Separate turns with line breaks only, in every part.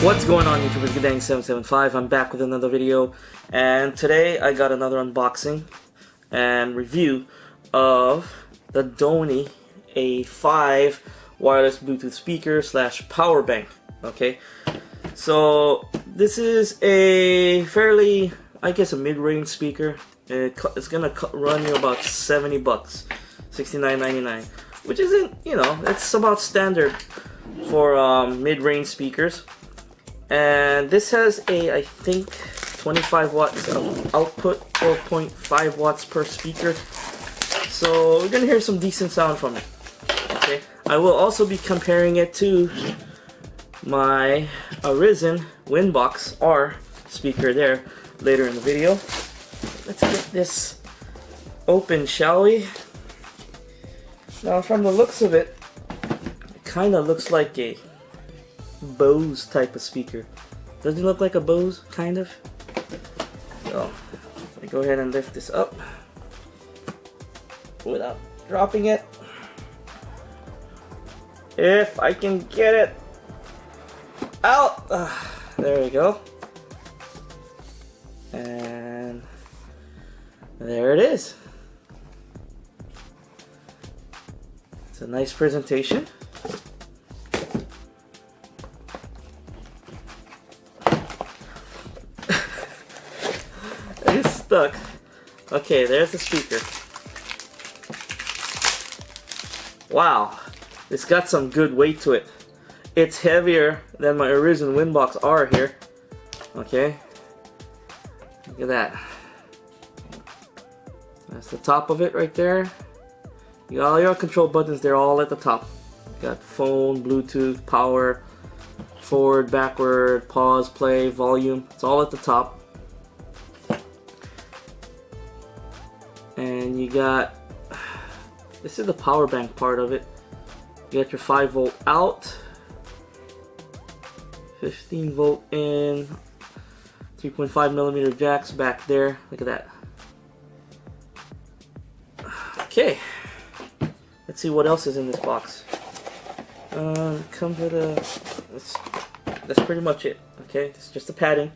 What's going on, YouTube? It's Godang775. I'm back with another video, and today I got another unboxing and review of the Douni A5 wireless Bluetooth speaker / power bank. Okay, so this is a fairly, I guess, a mid-range speaker. It's gonna run you about $70, $69.99, which isn't, you know, it's about standard for mid-range speakers. And this has a, I think, 25 watts of output, 4.5 watts per speaker. So we're gonna hear some decent sound from it. Okay, I will also be comparing it to my Arisen Windbox R speaker there later in the video. Let's get this open, shall we? Now, from the looks of it, it kind of looks like a Bose type of speaker. Doesn't it look like a Bose, kind of? So, let me go ahead and lift this up without dropping it. If I can get it out. There we go. And there it is. It's a nice presentation. It's stuck. Okay, there's the speaker. Wow, it's got some good weight to it. It's heavier than my Arisen Windbox R here. Okay, look at that. That's the top of it right there. You got all your control buttons, they're all at the top. You got phone, Bluetooth, power, forward, backward, pause, play, volume. It's all at the top. And you got, this is the power bank part of it. You got your 5-volt out, 15-volt in, 3.5mm jacks back there. Look at that. Okay, let's see what else is in this box. Comes with a, that's pretty much it. Okay, it's just the padding.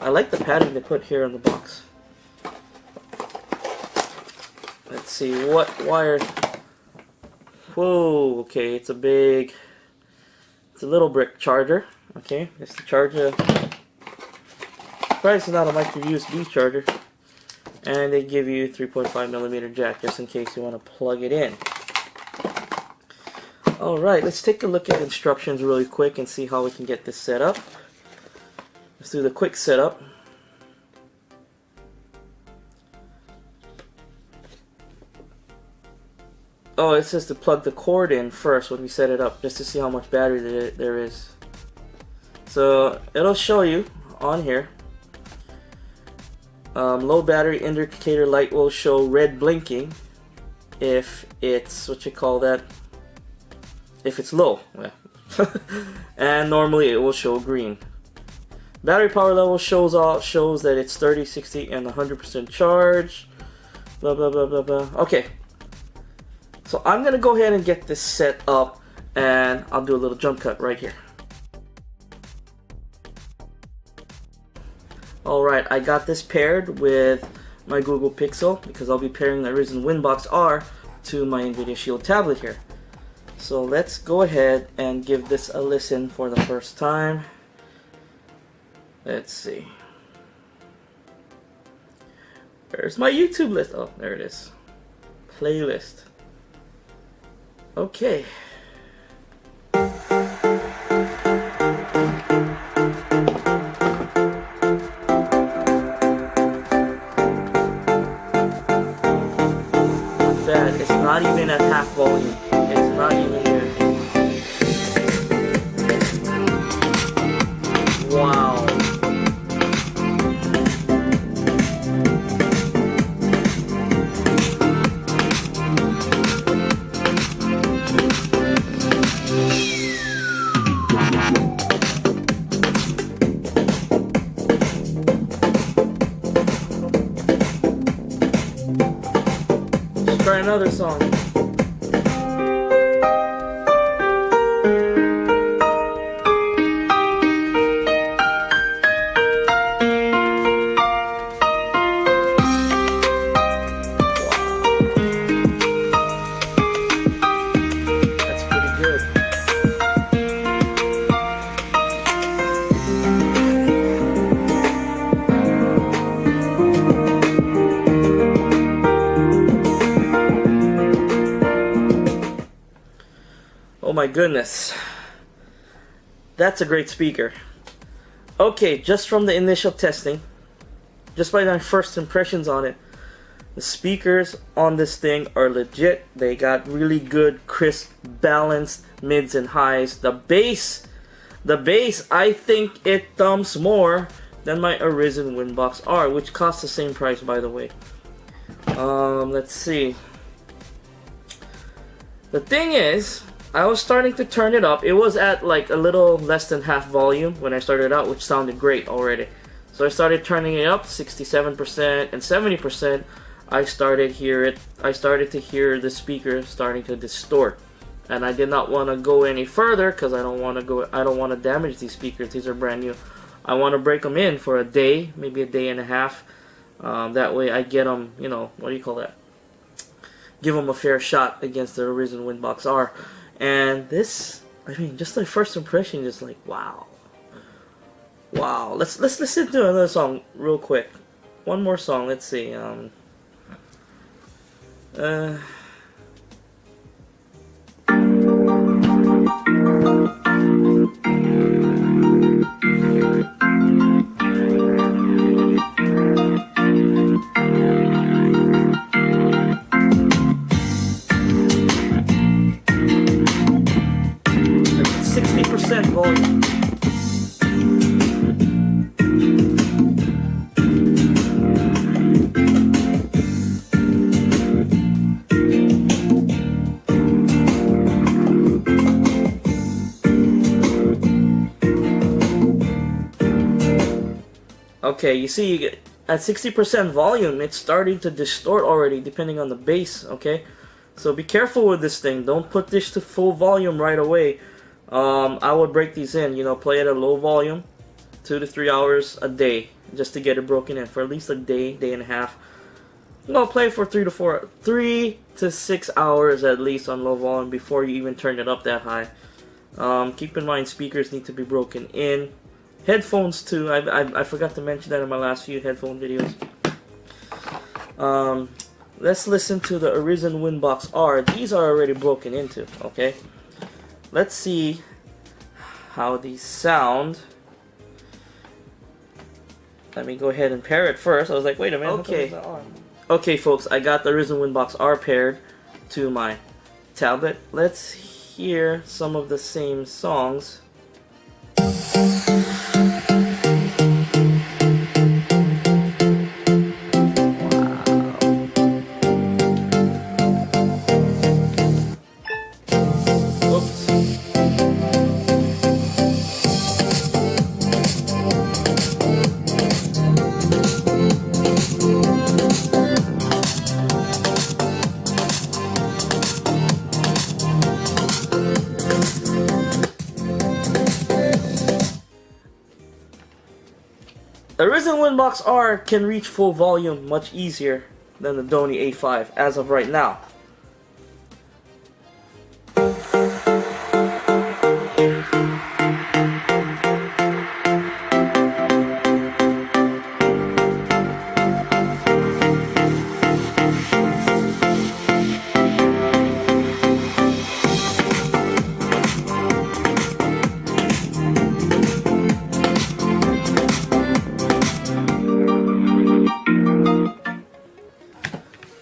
I like the padding they put here on the box. Let's see what wire. Whoa, okay, it's a little brick charger. Okay, it's the charger. Probably it's not a micro USB charger. And they give you 3.5mm jack just in case you want to plug it in. Alright, let's take a look at instructions really quick and see how we can get this set up. Let's do the quick setup. Oh, it says to plug the cord in first when we set it up, just to see how much battery there is. So it'll show you on here. Low battery indicator light will show red blinking if it's, what you call that, if it's low. And normally it will show green. Battery power level shows that it's 30, 60, and 100% charged. Blah blah blah blah blah. Okay. So I'm gonna go ahead and get this set up, and I'll do a little jump cut right here. Alright, I got this paired with my Google Pixel because I'll be pairing the Arisen Windbox R to my NVIDIA Shield tablet here. So let's go ahead and give this a listen for the first time. Let's see. Where's my YouTube list? Oh, there it is. Playlist. Okay. Bad. It's not even at half volume. It's not even there. Wow. Let's try another song. my goodness. That's a great speaker. Okay, just from the initial testing, just by my first impressions on it, the speakers on this thing are legit. They got really good, crisp, balanced mids and highs. The bass, I think it thumps more than my Arisen Windbox R, which costs the same price, by the way. Let's see. The thing is, I was starting to turn it up. It was at like a little less than half volume when I started out, which sounded great already. So I started turning it up 67% and 70%. I started to hear the speaker starting to distort, and I did not want to go any further because I don't want to damage these speakers. These are brand new. I want to break them in for a day, maybe a day and a half. That way I get them, you know, what do you call that? Give them a fair shot against the Arisen Windbox R. And this, I mean, just the first impression is like, wow. Wow. Let's listen to another song real quick. One more song. Let's see. Volume. Okay, you see, you get at 60% volume, it's starting to distort already, depending on the bass. Okay, so be careful with this thing. Don't put this to full volume right away. I would break these in, you know, play at a low volume, 2 to 3 hours a day, just to get it broken in for at least a day, day and a half. No, play for 3 to 6 hours at least on low volume before you even turn it up that high. Keep in mind, speakers need to be broken in. Headphones too. I forgot to mention that in my last few headphone videos. Let's listen to the Arisen Windbox R. These are already broken into. Okay. Let's see how these sound. Let me go ahead and pair it first. I was like, wait a minute. Okay. Okay, folks, I got the Arisen Windbox R paired to my tablet. Let's hear some of the same songs. The Arisen Windbox R can reach full volume much easier than the Douni A5 as of right now.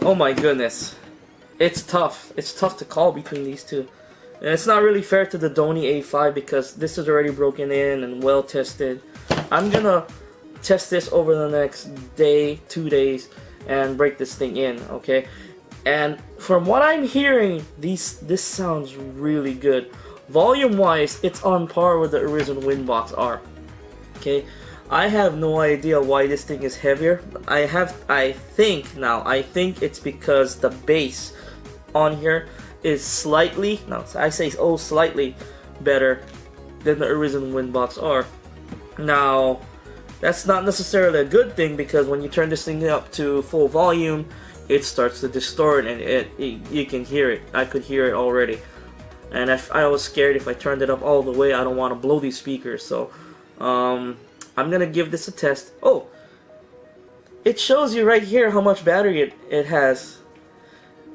Oh my goodness, it's tough. It's tough to call between these two. And it's not really fair to the Douni A5 because this is already broken in and well tested. I'm gonna test this over the next day, 2 days, and break this thing in, okay? And from what I'm hearing, this sounds really good. Volume-wise, it's on par with the Arisen Windbox R, okay? I have no idea why this thing is heavier. I think it's because the bass on here is slightly, slightly better than the Arisen Windbox R. Now, that's not necessarily a good thing because when you turn this thing up to full volume, it starts to distort and you can hear it. I could hear it already. And I was scared if I turned it up all the way, I don't want to blow these speakers. So, I'm gonna give this a test. Oh, it shows you right here how much battery it has.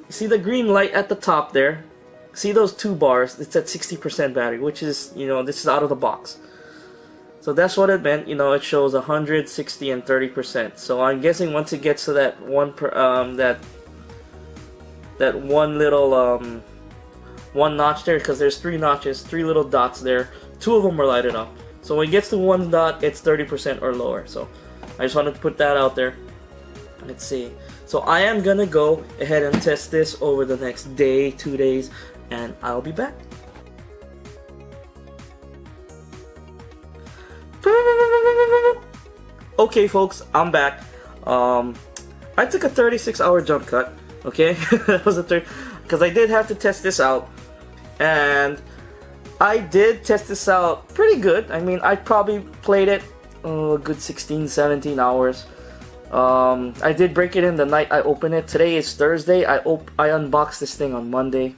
You see the green light at the top there? see those two bars, it's at 60% battery, which is, you know, this is out of the box. So that's what it meant, you know, it shows 100, 60, and 30%. So I'm guessing once it gets to that one that one little one notch there, because there's 3 notches, 3 little dots there, 2 of them are lighted up. So when it gets to 1 dot, it's 30% or lower. So I just wanted to put that out there. Let's see. So I am gonna go ahead and test this over the next day, 2 days, and I'll be back. Okay folks, I'm back. I took a 36-hour jump cut, okay? That was a because I did have to test this out, and I did test this out pretty good. I mean, I probably played it a good 16, 17 hours. I did break it in the night I opened it. Today is Thursday. I unboxed this thing on Monday,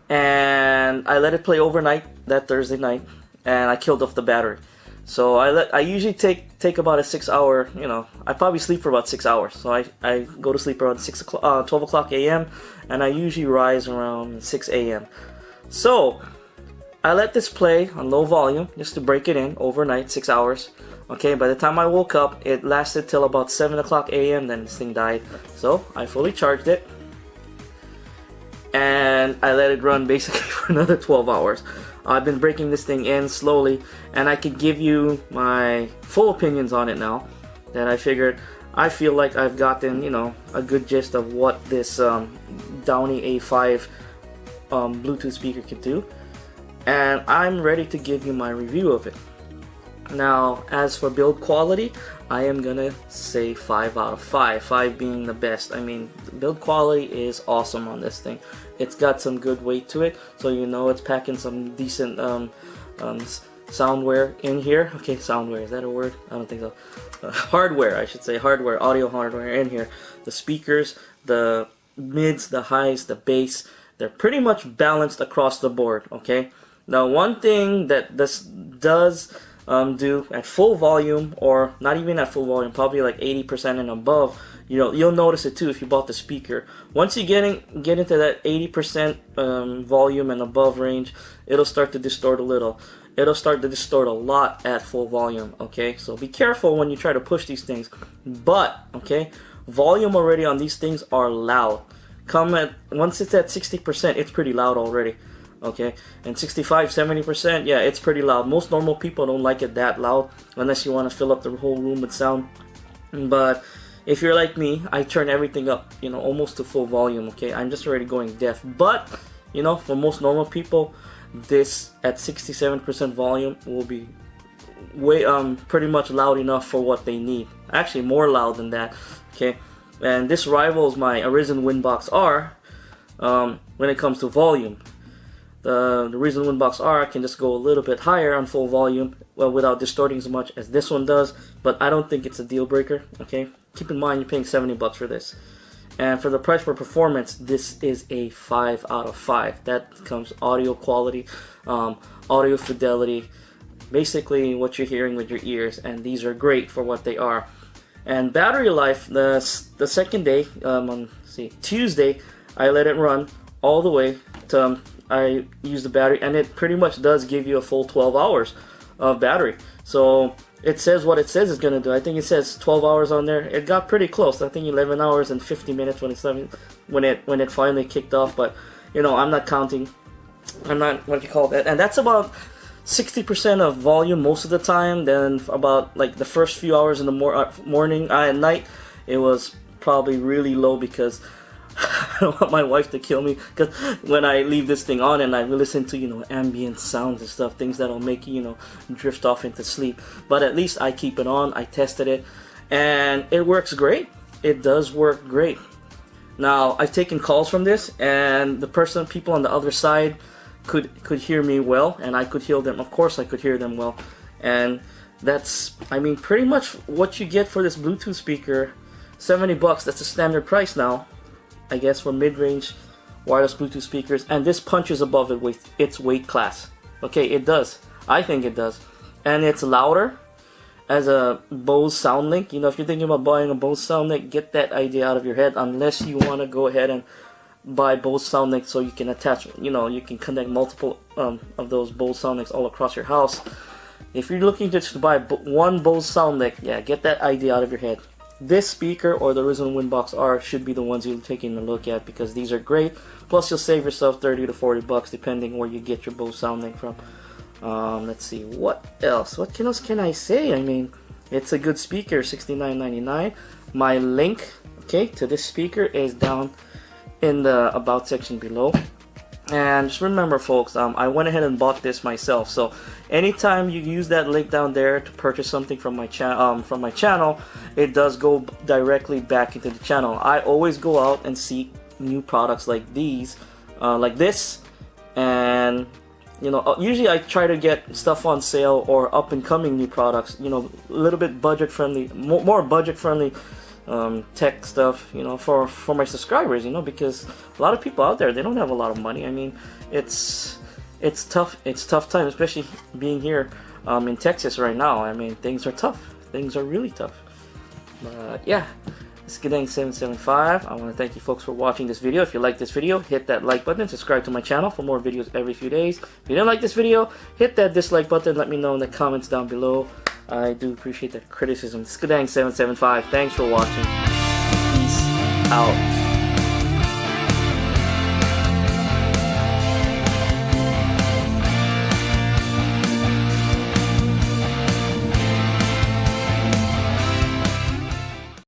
and I let it play overnight that Thursday night, and I killed off the battery. So I usually take about a 6-hour, you know, I probably sleep for about 6 hours. So I go to sleep around 12 o'clock a.m. and I usually rise around 6 a.m. So I let this play on low volume just to break it in overnight, 6 hours. Okay, by the time I woke up, it lasted till about 7 o'clock a.m. Then this thing died. So I fully charged it, and I let it run basically for another 12 hours. I've been breaking this thing in slowly, and I can give you my full opinions on it now that I feel like I've gotten, you know, a good gist of what this Douni A5 Bluetooth speaker can do, and I'm ready to give you my review of it. Now, as for build quality, I am gonna say 5 out of 5, 5 being the best. I mean, the build quality is awesome on this thing. It's got some good weight to it, so you know it's packing some decent soundware in here. Okay, soundware, is that a word? I don't think so. Hardware, I should say, hardware, audio hardware in here. The speakers, the mids, the highs, the bass, they're pretty much balanced across the board, okay? Now, one thing that this does do at full volume, or not even at full volume, probably like 80% and above, you know, you'll notice it too if you bought the speaker. Once you get into that 80% volume and above range, it'll start to distort a little. It'll start to distort a lot at full volume, okay? So be careful when you try to push these things. But, okay, volume already on these things are loud. Once it's at 60%, it's pretty loud already. Okay, and 65, 70%, yeah, it's pretty loud. Most normal people don't like it that loud unless you want to fill up the whole room with sound. But if you're like me, I turn everything up, you know, almost to full volume. Okay, I'm just already going deaf. But you know, for most normal people, this at 67% volume will be way pretty much loud enough for what they need. Actually, more loud than that. Okay, and this rivals my Arisen Windbox R when it comes to volume. The Arisen Windbox R can just go a little bit higher on full volume, well, without distorting as much as this one does, but I don't think it's a deal breaker, okay? Keep in mind you're paying 70 bucks for this. And for the price for performance, this is a 5 out of 5. That comes audio quality, audio fidelity, basically what you're hearing with your ears, and these are great for what they are. And battery life, the second day, on Tuesday, I let it run all the way to I use the battery, and it pretty much does give you a full 12 hours of battery. So it says what it says it's gonna do. I think it says 12 hours on there. It got pretty close. I think 11 hours and 50 minutes when it finally kicked off. But you know, I'm not counting. I'm not, what do you call that? And that's about 60% of volume most of the time. Then about like the first few hours in the morning at night, it was probably really low because I don't want my wife to kill me, because when I leave this thing on and I listen to, you know, ambient sounds and stuff, things that'll make you, you know, drift off into sleep. But at least I keep it on. I tested it, and it works great. It does work great. Now, I've taken calls from this, and the people on the other side could hear me well, and I could hear them. Of course, I could hear them well, and that's, I mean, pretty much what you get for this Bluetooth speaker. 70 bucks. That's the standard price now, I guess, for mid-range wireless Bluetooth speakers, and this punches above it with its weight class. Okay, it does. I think it does. And it's louder as a Bose SoundLink. You know, if you're thinking about buying a Bose SoundLink, get that idea out of your head, unless you want to go ahead and buy Bose sound nicks so you can attach, you can connect multiple of those Bose sound nicks all across your house. If you're looking just to buy one Bose sound nick, yeah, get that idea out of your head. This speaker or the Arisen Windbox R should be the ones you're taking a look at, because these are great. Plus you'll save yourself 30 to 40 bucks depending where you get your Bose sound nick from. Let's see, what else? What else can I say? I mean, it's a good speaker, $69.99. My link, okay, to this speaker is down in the about section below. And just remember, folks, I went ahead and bought this myself. So anytime you use that link down there to purchase something from my channel, it does go directly back into the channel. I always go out and seek new products like these, like this, and usually I try to get stuff on sale or up and coming new products. A little bit budget friendly, more budget friendly. Tech stuff, for my subscribers, because a lot of people out there, they don't have a lot of money. I mean, it's tough time, especially being here in Texas right now. I mean, things are tough. Things are really tough. But yeah, it's Skadang775. I want to thank you folks for watching this video. If you like this video, hit that like button, subscribe to my channel for more videos every few days. If you didn't like this video, hit that dislike button. Let me know in the comments down below. I do appreciate that criticism. Skadang775. Thanks for watching. Peace out.